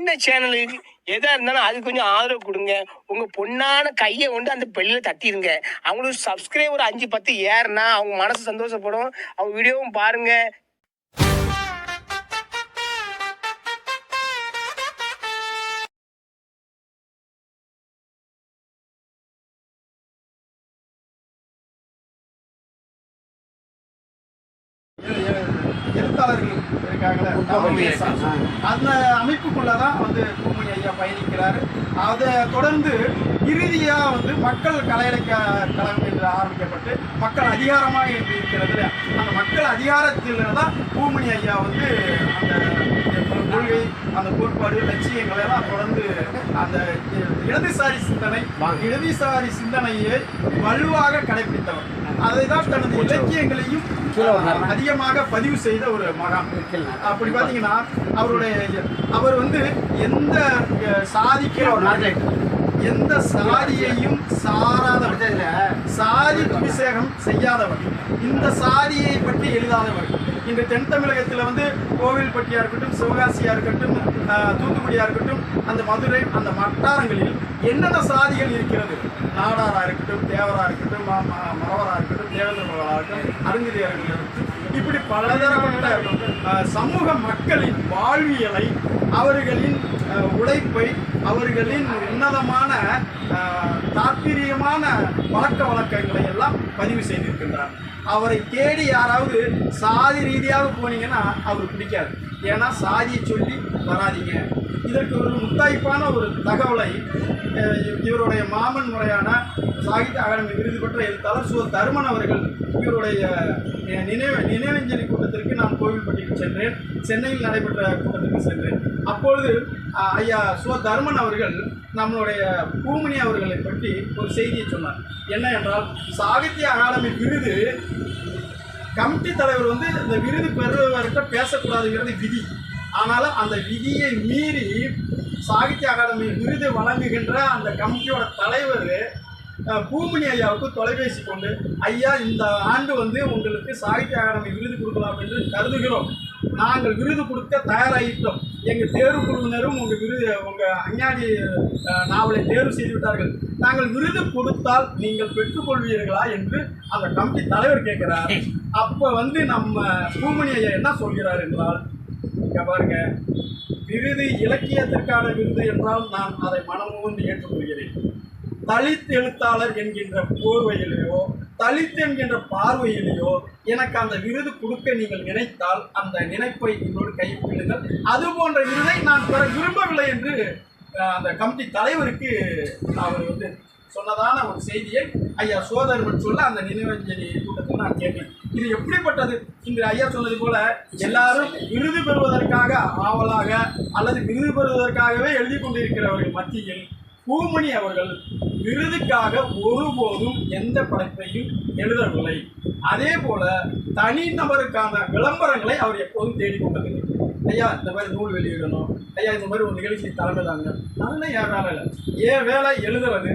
இந்த சேனலுக்கு எதா இருந்தாலும் அது கொஞ்சம் ஆதரவு கொடுங்க. உங்க பொண்ணான கையை கொண்டு அந்த பெல்லில் தட்டிடுங்க. அவங்களுக்கு சப்ஸ்கிரைபர் 5 10 ஏறுனா அவங்க மனசு சந்தோஷப்படும். அவங்க வீடியோவும் பாருங்க. எழுத்தாளர்கள் இருக்காங்களே, அந்த அமைப்புக்குள்ளதான் பூமணி ஐயா பயணிக்கிறாரு. அதை தொடர்ந்து இறுதியா மக்கள் கலையிலக்கியம் என்று ஆரம்பிக்கப்பட்டு மக்கள் அதிகாரமா என்று இருக்கிறது. அந்த மக்கள் அதிகாரத்தில் தான் பூமணி ஐயா அந்த கொள்கை, அந்த கோட்பாடு, லட்சியங்களை எல்லாம் தொடர்ந்து அந்த இடதுசாரி சிந்தனையை வலுவாக கடைபிடித்தவர். அதை தான் தனது இலக்கியங்களையும் அதிகமாக பதிவு செய்த ஒரு மகான். அப்படி பாத்தீங்கன்னா அவர் எந்த எந்த சாதியையும் சாராதவர், சாதி அபிஷேகம் செய்யாதவர், இந்த சாதியை பற்றி எழுதாதவர். இந்த தென் தமிழகத்தில் கோவில்பட்டியா இருக்கட்டும், சிவகாசியா இருக்கட்டும், தூத்துக்குடியா இருக்கட்டும், அந்த மதுரை அந்த வட்டாரங்களில் என்னென்ன சாதிகள் இருக்கிறது, நாடாரா இருக்கட்டும், தேவரா இருக்கட்டும், மரவரா இருக்கட்டும், தேவேந்திரா இருக்கட்டும், அருந்ததியர்கள் இருக்கட்டும், இப்படி பலதரப்பட்ட சமூக மக்களின் வாழ்வியலை, அவர்களின் உழைப்பை, அவர்களின் உன்னதமான தாற்பயமான பழக்க வழக்கங்களை எல்லாம் பதிவு செய்திருக்கின்றார். அவரை தேடி யாராவது சாதி ரீதியாக போனீங்கன்னா அவருக்கு பிடிக்காது. ஏன்னா சாதியை சொல்லி வராதிங்க. இதற்கு ஒரு முத்தாய்ப்பான ஒரு தகவலை இவருடைய மாமன் முறையான சாகித்ய அகாடமி விருது பெற்ற எழுத்தாளர் சோ. தருமன் அவர்கள் இவருடைய நினைவஞ்சலி கூட்டத்திற்கு நான் கோவில்பட்டிக்கு சென்றேன். சென்னையில் நடைபெற்ற கூட்டத்திற்கு சென்றேன். அப்பொழுது ஐயா சோ. தருமன் அவர்கள் நம்மளுடைய பூமணி அவர்களை பற்றி ஒரு செய்தியை சொன்னார். என்ன என்றால், சாகித்ய அகாடமி விருது கமிட்டி தலைவர் இந்த விருது பெறுவர்கிட்ட பேசக்கூடாதுங்கிறது விதி. ஆனாலும் அந்த விதியை மீறி சாகித்ய அகாடமி விருது வழங்குகின்ற அந்த கமிட்டியோட தலைவர் பூமணி ஐயாவுக்கு தொலைபேசி கொண்டு, ஐயா இந்த ஆண்டு உங்களுக்கு சாகித்ய அகாடமி விருது கொடுக்கலாம் என்று கருதுகிறோம். நாங்கள் விருது கொடுக்க தயாராகிட்டோம். எங்கள் தேர்வு குழுவினரும் உங்கள் அஞ்ஞாடி நாவலை தேர்வு செய்து விட்டார்கள். நாங்கள் விருது கொடுத்தால் நீங்கள் பெற்றுக்கொள்வீர்களா என்று அந்த கமிட்டி தலைவர் கேட்கிறார். அப்போ நம்ம பூமணி ஐயா என்ன சொல்கிறார் என்றால், பாருங்க, விருது இலக்கியத்திற்கான விருது என்றால் நான் அதை மனமுவந்து ஏற்றுக்கொள்கிறேன். தலித் எழுத்தாளர் என்கின்ற போர்வையிலேயோ, தலித் என்கின்ற பார்வையிலேயோ எனக்கு அந்த விருது கொடுக்க நீங்கள் நினைத்தால் அந்த நினைப்பை என்னோடு கைவிடுங்கள். அது போன்ற விருதை நான் பெற விரும்பவில்லை என்று அந்த கமிட்டி தலைவருக்கு அவர் சொன்னதான ஒரு செய்தியை ஐயா சோதர்மன் சொல்ல அந்த நினைவஞ்சலி கூட்டத்தில் நான் கேட்டேன். இது எப்படிப்பட்டது? இன்று ஐயா சொன்னது போல எல்லாரும் விருது பெறுவதற்காக ஆவலாக அல்லது விருது பெறுவதற்காகவே எழுதி கொண்டிருக்கிறவர்கள் மத்தியில் பூமணி அவர்கள் விருதுக்காக ஒருபோதும் எந்த படைப்பையும் எழுதவில்லை. அதே போல தனிநபருக்கான விளம்பரங்களை அவர் எப்போதும் தேடிக்கொண்டதில்லை. ஐயா இந்த மாதிரி நூல் வெளியிடணும், ஐயா இந்த மாதிரி ஒரு நிகழ்ச்சி தலைமை தாங்க, அதெல்லாம் என் வேலை இல்லை. என் வேலை எழுதுறது,